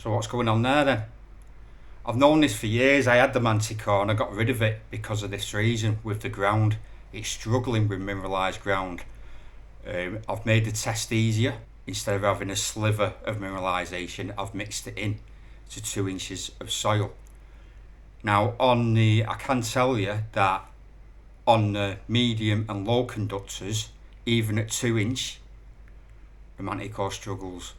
So what's going on there then? I've known this for years. I had the Manticore and I got rid of it because of this reason with the ground. It's struggling with mineralised ground. I've made the test easier. Instead of having a sliver of mineralisation, I've mixed it in to 2 inches of soil. Now I can tell you that on the medium and low conductors, even at 2 inch, the Manticore struggles.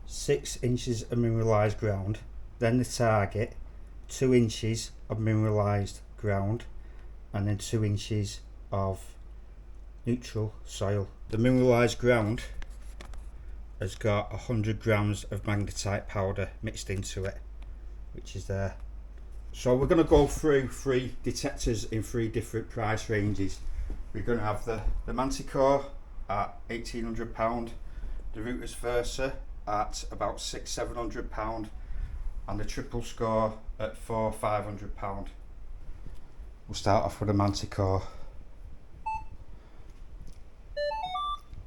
6 inches of mineralised ground, then the target, 2 inches of mineralised ground, and then 2 inches of neutral soil. The mineralised ground has got 100 grams of magnetite powder mixed into it, which is there. So we're going to go through 3 detectors in 3 different price ranges. We're going to have the Manticore at £1,800, the Rutus Versa at about £600-700, and the triple score at £400-500. We'll start off with the Manticore.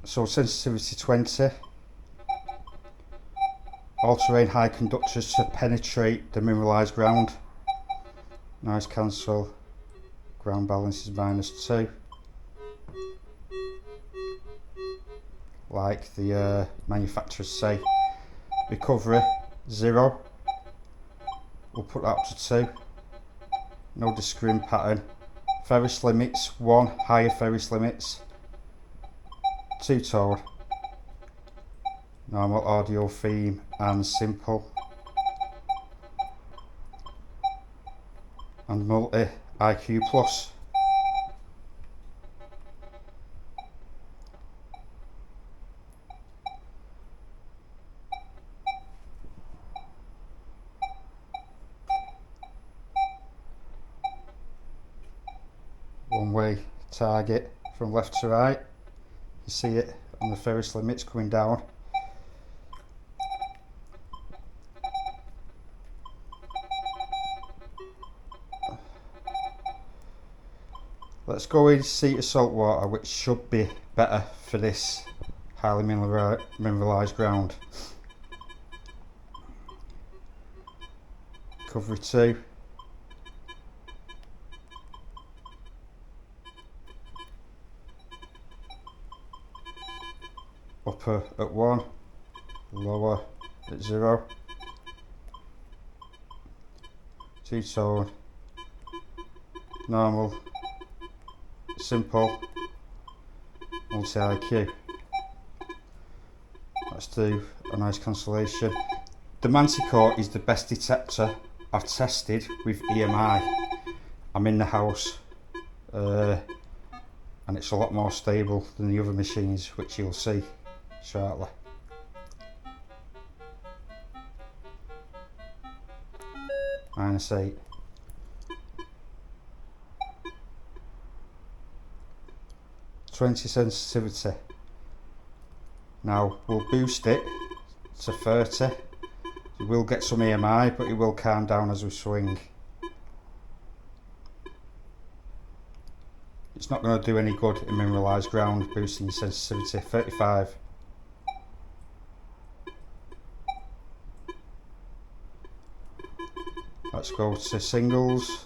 So sensitivity 20, all terrain high conductors to penetrate the mineralised ground. Noise cancel, ground balance is -2. Like the manufacturers say. Recovery 0, we'll put that up to 2. No discrete pattern. Ferrous limits 1, higher ferrous limits. 2-tone. Normal audio theme and simple. And multi IQ plus. One way target from left to right. You see it on the ferrous limits coming down. Let's go in sea to salt water, which should be better for this highly mineralised ground. Recovery 2. Upper at 1, lower at 0. 2-tone, normal, simple, multi IQ. Let's do a nice cancellation. The Manticore is the best detector I've tested with EMI. I'm in the house and it's a lot more stable than the other machines, which you'll see shortly. -8. -20 sensitivity. Now we'll boost it to 30. You will get some EMI, but it will calm down as we swing. It's not going to do any good in mineralised ground boosting your sensitivity. 35. Let's go to singles.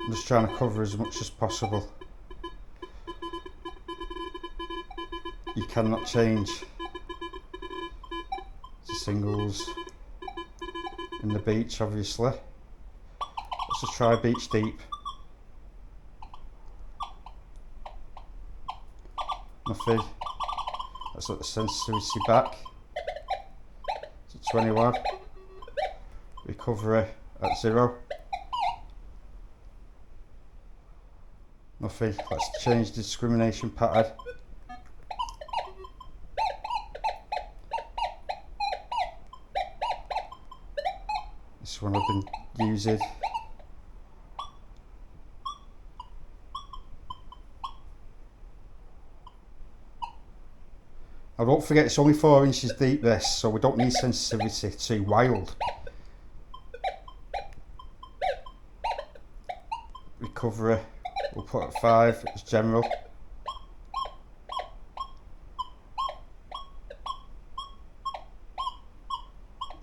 I'm just trying to cover as much as possible. You cannot change to singles in the beach, obviously. Let's just try beach deep. Nothing. Let's let the sensitivity back to 21. Recovery at 0. Nothing. Let's change the discrimination pattern. This one I've been using. Now don't forget it's only 4 inches deep this, so we don't need sensitivity too wild. Recovery, we'll put at 5 as general.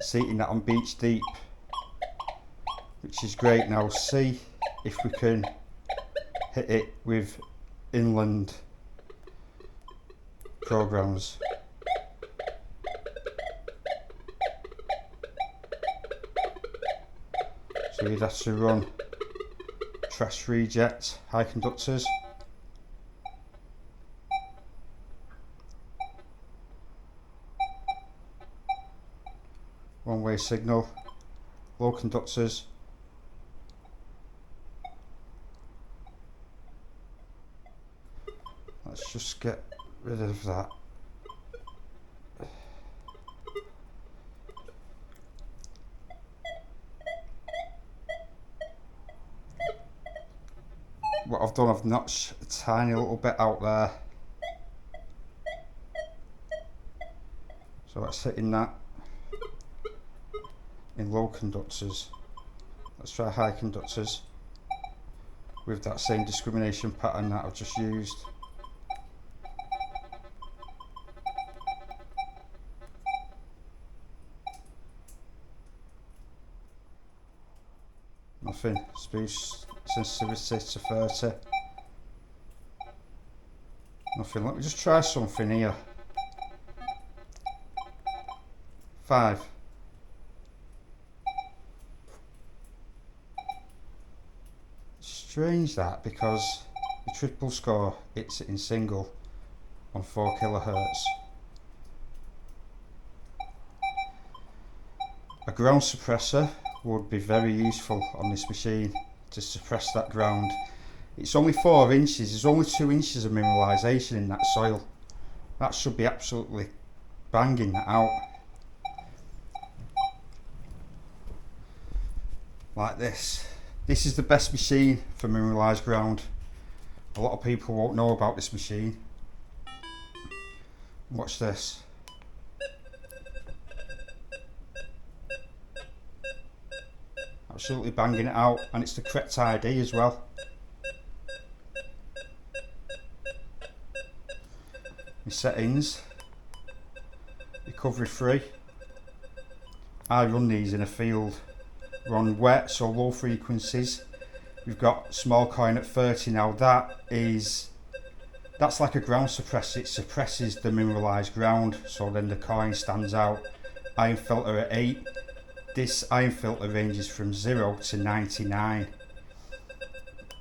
Seating that on beach deep, which is great. Now see if we can hit it with inland programs. So you'd have to run trash reject high conductors. One-way signal, low conductors. Let's just get rid of that. What I've done, I've notched a tiny little bit out there. So let's hit in that in low conductors. Let's try high conductors with that same discrimination pattern that I've just used. Nothing. Spruce sensitivity to 30. Nothing. Let me just try something here. 5. Strange that, because the triple score hits it in single on 4 kilohertz. A ground suppressor would be very useful on this machine to suppress that ground. It's only 4 inches, there's only 2 inches of mineralisation in that soil. That should be absolutely banging that out. Like this. This is the best machine for mineralised ground. A lot of people won't know about this machine. Watch this. Absolutely banging it out, and it's the correct ID as well. My settings, recovery free. I run these in a field. We're on wet, so low frequencies. We've got small coin at 30 now. That's like a ground suppressor. It suppresses the mineralised ground, so then the coin stands out. Iron filter at 8. This iron filter ranges from 0 to 99,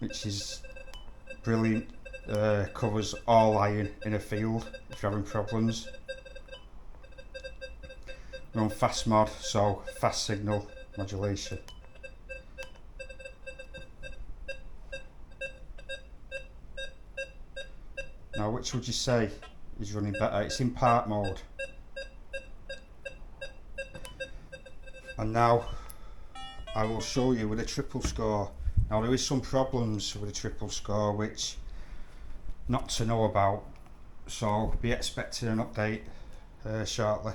which is brilliant. Covers all iron in a field if you're having problems. We're on fast mod, so fast signal modulation. Now, which would you say is running better? It's in part mode. And now I will show you with a triple score. Now there is some problems with a triple score which not to know about, so be expecting an update shortly.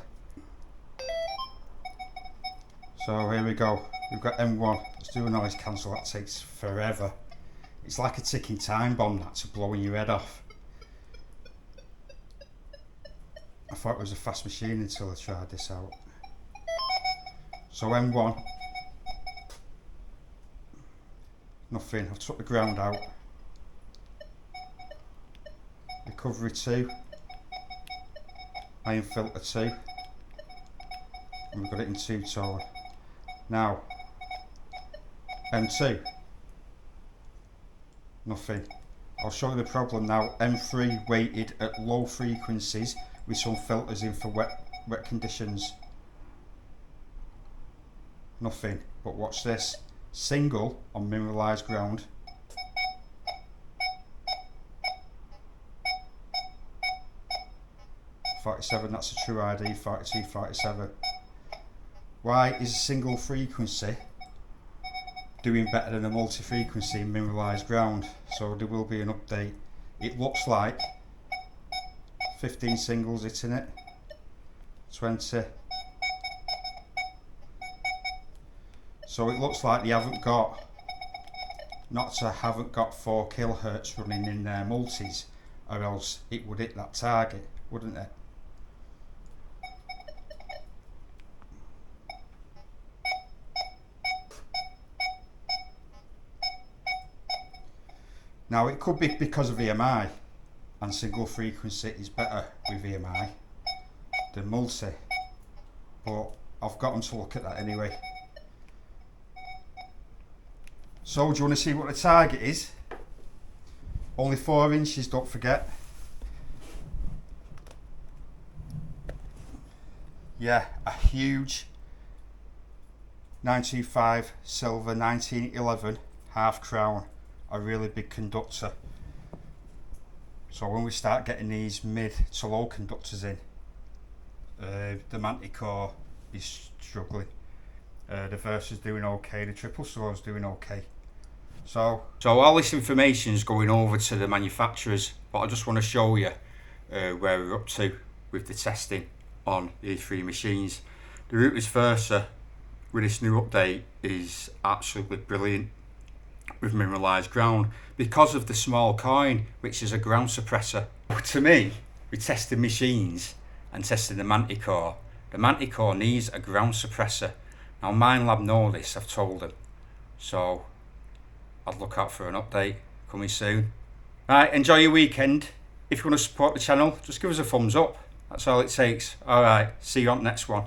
So here we go, we've got M1, let's do a noise cancel. That takes forever. It's like a ticking time bomb that's blowing your head off. I thought it was a fast machine until I tried this out. So M1, nothing, I've took the ground out. Recovery 2, iron filter 2, and we've got it in 2-tone. Now, M2, nothing. I'll show you the problem now. M3 weighted at low frequencies with some filters in for wet conditions. Nothing, but watch this. Single on mineralised ground. .47, that's a true ID, 42, 47. Why is a single frequency doing better than a multi-frequency in mineralised ground? So there will be an update. It looks like 15 singles hitting it, 20. So it looks like they haven't got, Nokta haven't got 4 kHz running in their multis, or else it would hit that target, wouldn't it? Now it could be because of EMI, and single frequency is better with EMI than multi, but I've got them to look at that anyway. So do you want to see what the target is? Only 4 inches, don't forget. Yeah, a huge 925 silver 1911 half crown, a really big conductor. So when we start getting these mid to low conductors in, the Manticore is struggling. The Verse is doing okay, the Triple Sword is doing okay. So all this information is going over to the manufacturers, but I just want to show you where we're up to with the testing on these 3 machines. The Rutus Versa with this new update is absolutely brilliant with mineralized ground because of the small coin, which is a ground suppressor. To me, with testing machines and testing the Manticore needs a ground suppressor. Now Minelab know this, I've told them, so I'd look out for an update coming soon. Right, enjoy your weekend. If you want to support the channel, just give us a thumbs up. That's all it takes. Alright, see you on the next one.